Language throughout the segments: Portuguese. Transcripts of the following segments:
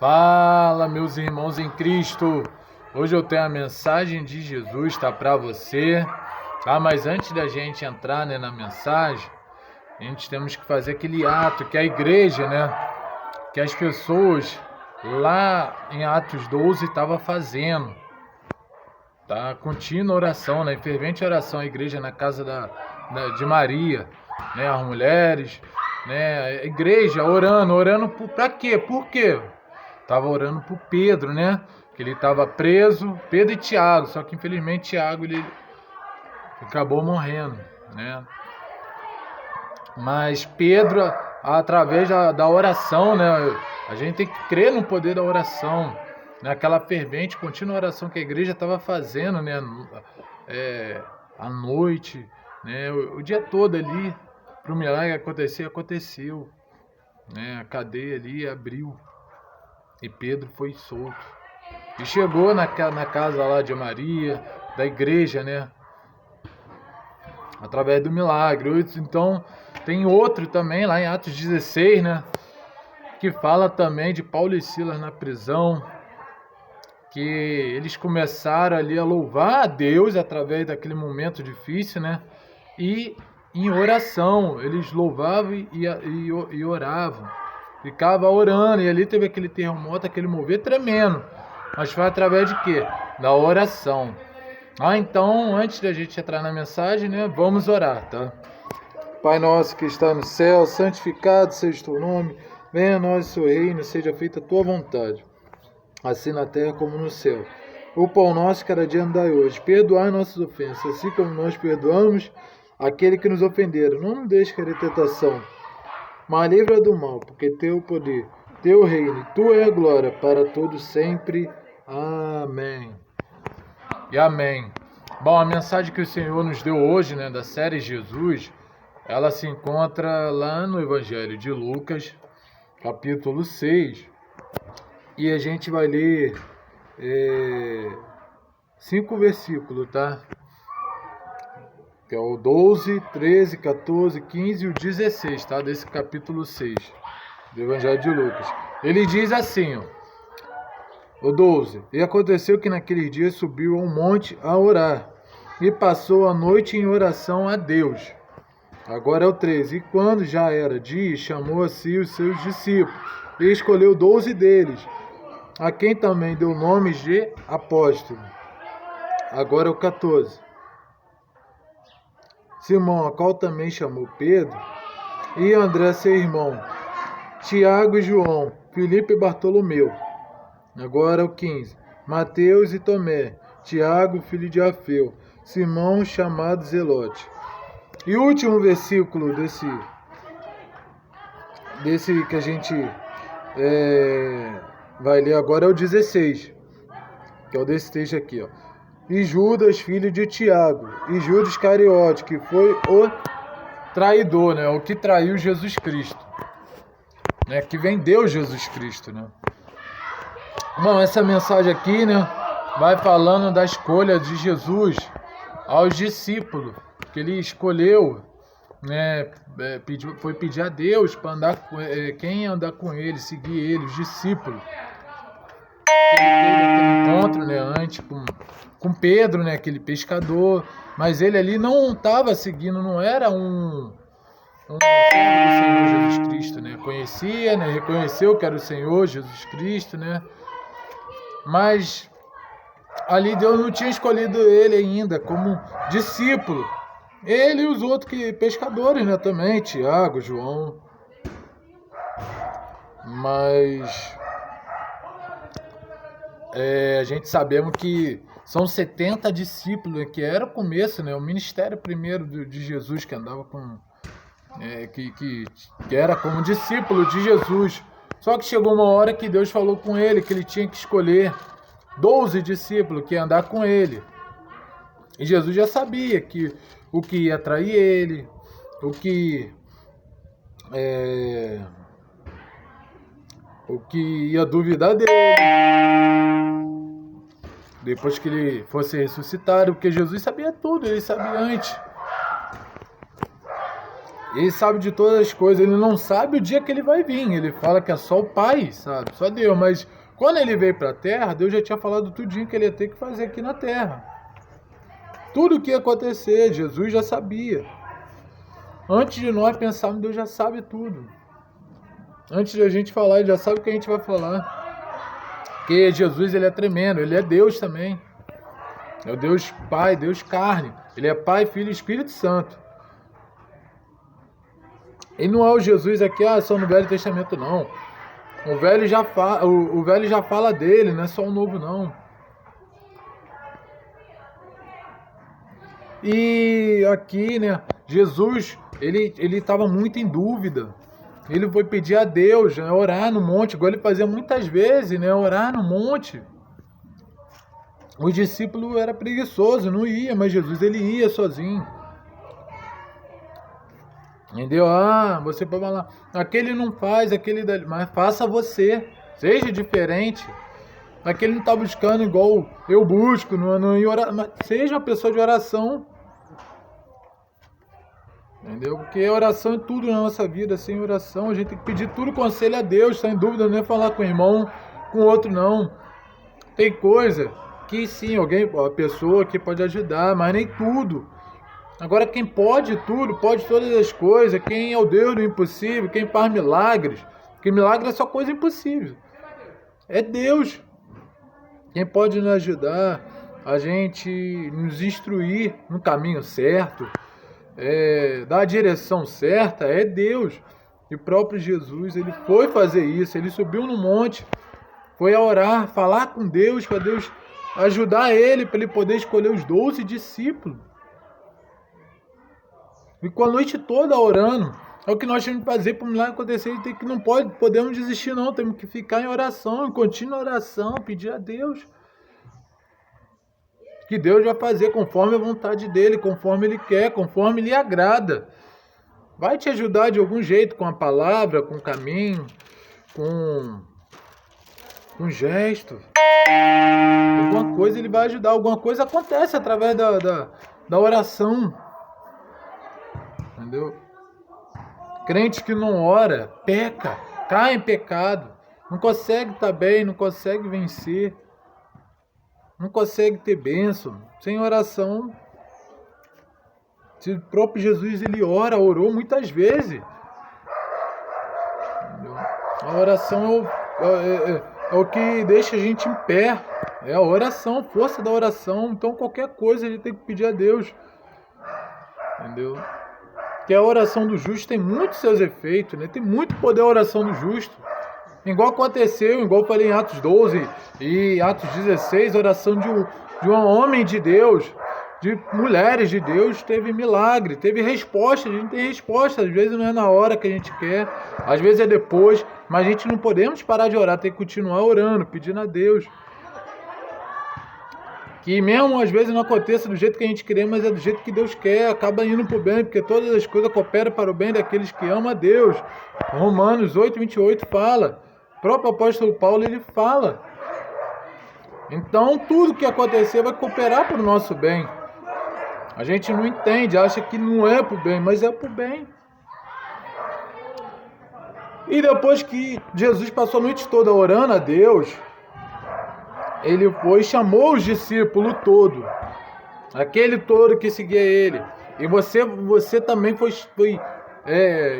Fala, meus irmãos em Cristo. Hoje eu tenho a mensagem de Jesus, tá, para você, tá? Mas antes da gente entrar, né, na mensagem, a gente temos que fazer aquele ato que a igreja, né, que as pessoas lá em Atos 12 estavam fazendo, tá? Contínua oração, né, fervente oração, a igreja na casa de Maria, né, as mulheres, né, a igreja orando para quê? Por quê? Tava orando por Pedro, né? Que ele estava preso, Pedro e Tiago, só que infelizmente Tiago ele acabou morrendo, né? Mas Pedro, através da oração, né? A gente tem que crer no poder da oração, né? Aquela fervente, contínua oração que a igreja estava fazendo, né? À noite, né? O dia todo ali, para o milagre acontecer, aconteceu, né? A cadeia ali abriu. E Pedro foi solto. E chegou na casa lá de Maria, da igreja, né? Através do milagre. Então, tem outro também, lá em Atos 16, né? Que fala também de Paulo e Silas na prisão. Que eles começaram ali a louvar a Deus através daquele momento difícil, né? E em oração, eles louvavam e oravam. Ficava orando, e ali teve aquele terremoto, aquele mover tremendo. Mas foi através de quê? Da oração. Então, antes da gente entrar na mensagem, né, vamos orar, tá? Pai nosso que está no céu, santificado seja o teu nome. Venha a nós o seu reino, seja feita a tua vontade, assim na terra como no céu. O pão nosso cada dia nos dai hoje. Perdoai nossas ofensas, assim como nós perdoamos aquele que nos ofenderam. Não nos deixe cair em tentação, mas livra do mal, porque teu poder, teu reino, tua é a glória para todos sempre. Amém. E amém. Bom, a mensagem que o Senhor nos deu hoje, né, da série Jesus, ela se encontra lá no Evangelho de Lucas, capítulo 6, e a gente vai ler 5 versículos, tá? Que é o 12, 13, 14, 15 e o 16, tá? Desse capítulo 6 do Evangelho de Lucas. Ele diz assim, ó, o 12: E aconteceu que naquele dia subiu a um monte a orar, e passou a noite em oração a Deus. Agora é o 13: E quando já era dia, chamou a si os seus discípulos, e escolheu 12 deles, a quem também deu nomes de apóstolo. Agora é o 14: Simão, a qual também chamou Pedro, e André seu irmão, Tiago e João, Filipe e Bartolomeu. Agora é o 15: Mateus e Tomé, Tiago, filho de Alfeu, Simão, chamado Zelote. E o último versículo desse que a gente vai ler agora é o 16, que é o desse texto aqui, ó. E Judas, filho de Tiago, e Judas Iscariote, que foi o traidor, né? O que traiu Jesus Cristo, né? Que vendeu Jesus Cristo, né? Bom, essa mensagem aqui, né, vai falando da escolha de Jesus aos discípulos, que ele escolheu, né, foi pedir a Deus para andar, quem ia andar com ele, seguir ele, os discípulos. Ele teve aquele encontro, né, antes com Pedro, né, aquele pescador, mas ele ali não estava seguindo, não era um servo do Senhor Jesus Cristo, né, conhecia, né, reconheceu que era o Senhor Jesus Cristo, né, mas ali Deus não tinha escolhido ele ainda como discípulo. Ele e os outros pescadores, né, também, Tiago, João. Mas a gente sabemos que são 70 discípulos, né, que era o começo, né, o ministério primeiro de Jesus, que andava com... que era como discípulo de Jesus. Só que chegou uma hora que Deus falou com ele que ele tinha que escolher 12 discípulos que iam andar com ele. E Jesus já sabia que o que ia atrair ele, o que ia duvidar dele depois que ele fosse ressuscitado, porque Jesus sabia tudo, ele sabia antes. Ele sabe de todas as coisas, ele não sabe o dia que ele vai vir. Ele fala que é só o Pai, sabe? Só Deus. Mas quando ele veio para a Terra, Deus já tinha falado tudinho que ele ia ter que fazer aqui na Terra. Tudo o que ia acontecer, Jesus já sabia. Antes de nós pensarmos, Deus já sabe tudo. Antes de a gente falar, Ele já sabe o que a gente vai falar. Porque Jesus, Ele é tremendo, Ele é Deus também. É o Deus Pai, Deus carne. Ele é Pai, Filho e Espírito Santo. Ele não é o Jesus aqui, só no Velho Testamento, não. O velho já fala dele, não é só o novo, não. E aqui, né, Jesus, ele estava muito em dúvida. Ele foi pedir a Deus, né, orar no monte, igual ele fazia muitas vezes, né, orar no monte. O discípulo era preguiçoso, não ia, mas Jesus, ele ia sozinho. Entendeu? Você pode falar, aquele não faz, aquele dali, mas faça você, seja diferente. Aquele não está buscando igual eu busco, não em oração, mas seja uma pessoa de oração. Entendeu? Porque oração é tudo na nossa vida. Sem oração a gente tem que pedir tudo conselho a Deus. Está em dúvida, não é falar com o irmão, com o outro não. Tem coisa que sim, a pessoa que pode ajudar, mas nem tudo. Agora quem pode tudo, pode todas as coisas, quem é o Deus do impossível, quem faz milagres, porque milagre é só coisa impossível. É Deus. Quem pode nos ajudar, a gente nos instruir no caminho certo, dar a direção certa, é Deus. E o próprio Jesus, ele foi fazer isso, ele subiu no monte, foi a orar, falar com Deus, para Deus ajudar ele, para ele poder escolher os 12 discípulos. Ficou a noite toda orando. É o que nós temos que fazer para o milagre acontecer. Não podemos desistir não, temos que ficar em oração, em contínua oração, pedir a Deus. Que Deus vai fazer conforme a vontade dele, conforme ele quer, conforme lhe agrada. Vai te ajudar de algum jeito, com a palavra, com o caminho, com gesto. Alguma coisa ele vai ajudar, alguma coisa acontece através da oração. Entendeu? Crente que não ora, peca, cai em pecado, não consegue estar bem, não consegue vencer, não consegue ter bênção. Sem oração, o próprio Jesus ele orou muitas vezes. Entendeu? A oração é o que deixa a gente em pé, é a oração, força da oração. Então qualquer coisa a gente tem que pedir a Deus. Entendeu? Que a oração do justo tem muitos seus efeitos, né? Tem muito poder a oração do justo. Igual aconteceu, igual eu falei em Atos 12 e Atos 16, a oração de um homem de Deus, de mulheres de Deus, teve milagre, teve resposta. A gente tem resposta, às vezes não é na hora que a gente quer, às vezes é depois, mas a gente não podemos parar de orar, tem que continuar orando, pedindo a Deus. Que mesmo às vezes não aconteça do jeito que a gente queria, mas é do jeito que Deus quer, acaba indo para o bem, porque todas as coisas cooperam para o bem daqueles que amam a Deus. Romanos 8:28 fala, o próprio apóstolo Paulo ele fala. Então tudo que acontecer vai cooperar para o nosso bem. A gente não entende, acha que não é para o bem, mas é para o bem. E depois que Jesus passou a noite toda orando a Deus, ele foi e chamou os discípulos todos, aquele todo que seguia ele. E você também foi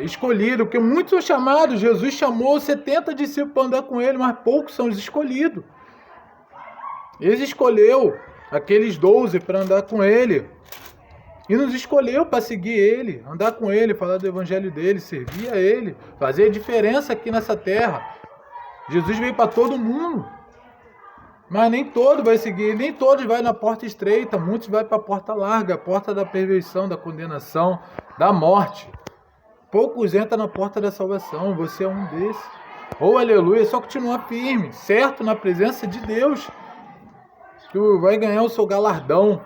escolhido, porque muitos são chamados. Jesus chamou 70 discípulos para andar com ele, mas poucos são os escolhidos. Ele escolheu aqueles 12 para andar com ele. E nos escolheu para seguir ele, andar com ele, falar do evangelho dele, servir a ele, fazer a diferença aqui nessa terra. Jesus veio para todo mundo. Mas nem todo vai seguir, nem todos vai na porta estreita, muitos vai para a porta larga, a porta da perversão, da condenação, da morte. Poucos entram na porta da salvação, você é um desses. Oh, aleluia, é só continuar firme, certo, na presença de Deus, que vai ganhar o seu galardão.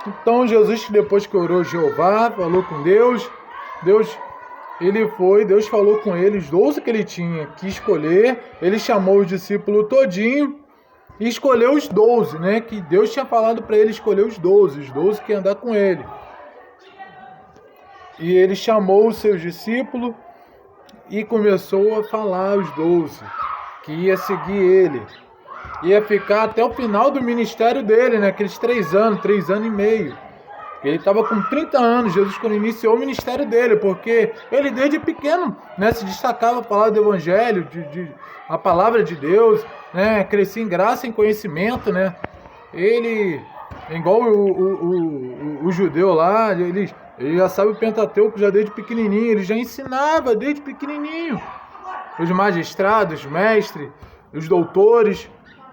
Então Jesus, depois que orou Jeová, falou com Deus falou com ele, os 12 que ele tinha que escolher, ele chamou os discípulos todinho e escolheu os 12, né? Que Deus tinha falado para ele escolher os 12 que iam andar com ele. E ele chamou os seus discípulos e começou a falar aos 12 que ia seguir ele. Ia ficar até o final do ministério dele, né? Aqueles 3 anos e meio. Ele estava com 30 anos, Jesus, quando iniciou o ministério dele, porque ele desde pequeno, né, se destacava a palavra do Evangelho, a palavra de Deus, né, crescia em graça e em conhecimento, né. Ele, igual o judeu lá, ele já sabe o Pentateuco já desde pequenininho, ele já ensinava desde pequenininho. Os magistrados, os mestres, os doutores,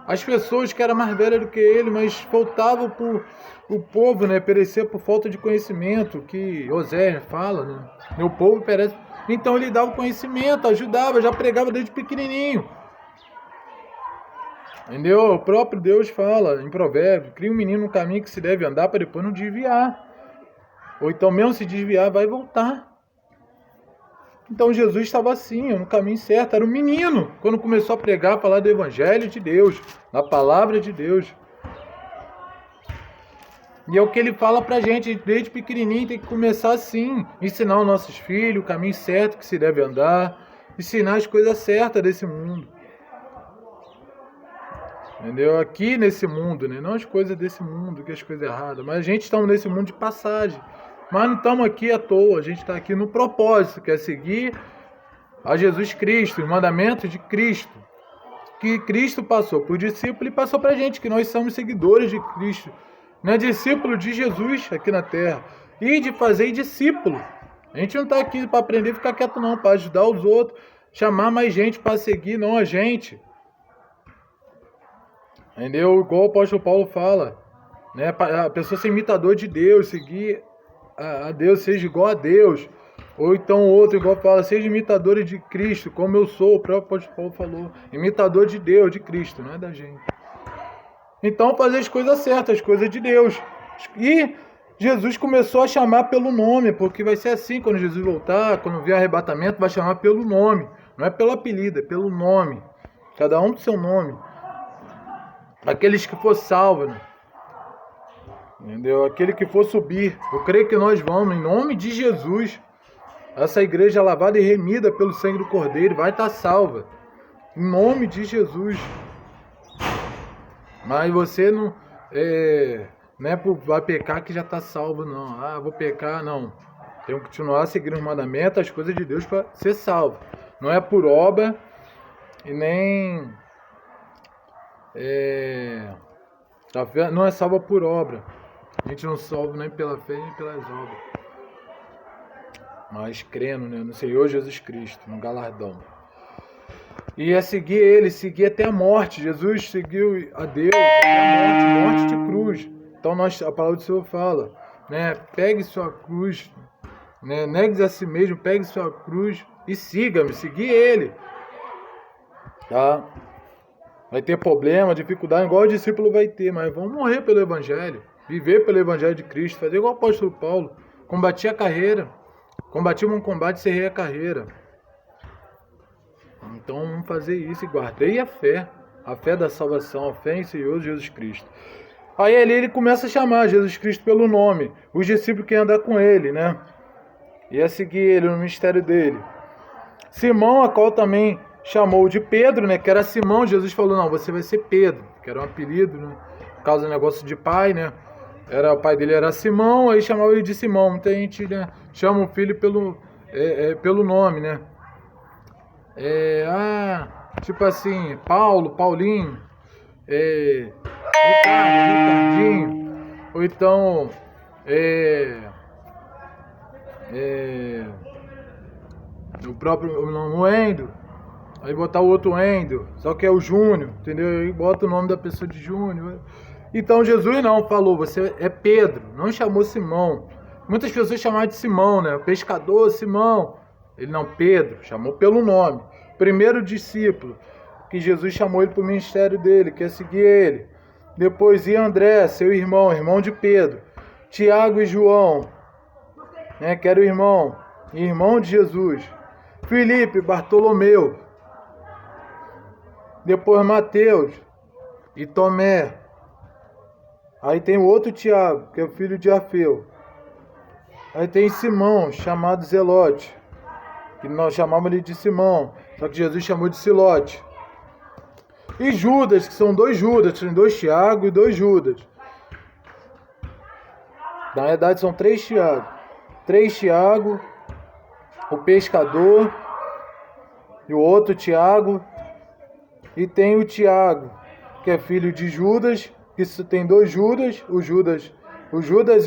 as pessoas que eram mais velhas do que ele, mas faltavam por o povo, né, perecer por falta de conhecimento, que Oséias fala, né? Meu povo perece. Então ele dava conhecimento, ajudava, já pregava desde pequenininho. Entendeu? O próprio Deus fala em Provérbios: cria um menino no caminho que se deve andar para depois não desviar. Ou então mesmo se desviar, vai voltar. Então Jesus estava assim, no caminho certo, era um menino, quando começou a pregar, falar do Evangelho de Deus, da palavra de Deus. E é o que ele fala pra gente, desde pequenininho tem que começar assim, ensinar os nossos filhos o caminho certo que se deve andar, ensinar as coisas certas desse mundo. Entendeu? Aqui nesse mundo, né? Não as coisas desse mundo, que as coisas erradas, mas a gente está nesse mundo de passagem. Mas não estamos aqui à toa, a gente está aqui no propósito, que é seguir a Jesus Cristo, os mandamentos de Cristo. Que Cristo passou por discípulo e passou para a gente, que nós somos seguidores de Cristo. Não é discípulo de Jesus aqui na terra. E de fazer discípulo. A gente não está aqui para aprender e ficar quieto não, para ajudar os outros, chamar mais gente para seguir, não a gente. Entendeu? Igual o apóstolo Paulo fala, né? A pessoa ser imitador de Deus, seguir a Deus, seja igual a Deus. Ou então outro igual fala, seja imitadores de Cristo, como eu sou, o próprio apóstolo Paulo falou. Imitador de Deus, de Cristo, não é da gente. Então fazer as coisas certas, as coisas de Deus. E Jesus começou a chamar pelo nome, porque vai ser assim quando Jesus voltar, quando vier arrebatamento, vai chamar pelo nome. Não é pelo apelido, é pelo nome. Cada um com seu nome. Aqueles que for salvo, né? Entendeu? Aquele que for subir. Eu creio que nós vamos, em nome de Jesus. Essa igreja lavada e remida pelo sangue do Cordeiro vai estar salva. Em nome de Jesus. Mas você não é vai pecar que já está salvo, não. Ah, vou pecar, não. Tem que continuar seguindo os mandamentos, as coisas de Deus para ser salvo. Não é por obra e nem... não é salva por obra. A gente não salva nem pela fé nem pelas obras. Mas crendo, né, no Senhor Jesus Cristo, no galardão. E é seguir ele, seguir até a morte. Jesus seguiu a Deus até a morte de cruz. Então a palavra do Senhor fala, né, pegue sua cruz, né, negue-se a si mesmo, pegue sua cruz e siga-me, seguir ele. Tá? Vai ter problema, dificuldade, igual o discípulo vai ter, mas vamos morrer pelo Evangelho, viver pelo Evangelho de Cristo, fazer igual o apóstolo Paulo, combater a carreira, combati um combate, cerrei a carreira. Então vamos fazer isso e guardei a fé da salvação, a fé em Senhor Jesus Cristo. Aí ali ele começa a chamar Jesus Cristo pelo nome, os discípulos que iam andar com ele, né? Ia seguir ele no ministério dele. Simão, a qual também chamou de Pedro, né? Que era Simão, Jesus falou, não, você vai ser Pedro, que era um apelido, né? Por causa do negócio de pai, né? O pai dele era Simão, aí chamava ele de Simão. Muita gente, né, chama o filho pelo nome, né? Tipo assim, Paulo, Paulinho, Ricardo, Ricardinho, ou então o próprio nome Endo, aí botar o outro Endo, só que é o Júnior, entendeu? Aí bota o nome da pessoa de Júnior. Então Jesus não falou, você é Pedro, não chamou Simão. Muitas pessoas chamavam de Simão, né? Pescador, Simão. Ele não, Pedro, chamou pelo nome. Primeiro discípulo, que Jesus chamou ele para o ministério dele, que é seguir ele. Depois ia André, seu irmão de Pedro. Tiago e João, né, que era o irmão de Jesus. Filipe, Bartolomeu. Depois Mateus e Tomé. Aí tem o outro Tiago, que é o filho de Alfeu. Aí tem Simão, chamado Zelote, que nós chamamos ele de Simão, só que Jesus chamou de Silote. E Judas, que são 2 Judas, tem 2 Tiago e 2 Judas. Na verdade são 3 Tiago. 3 Tiago, o pescador, e o outro Tiago, e tem o Tiago, que é filho de Judas, que tem 2 Judas, o Judas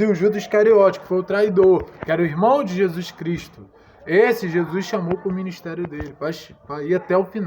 e o Judas Iscariote, que foi o traidor, que era o irmão de Jesus Cristo. Esse Jesus chamou para o ministério dele, para ir até o final.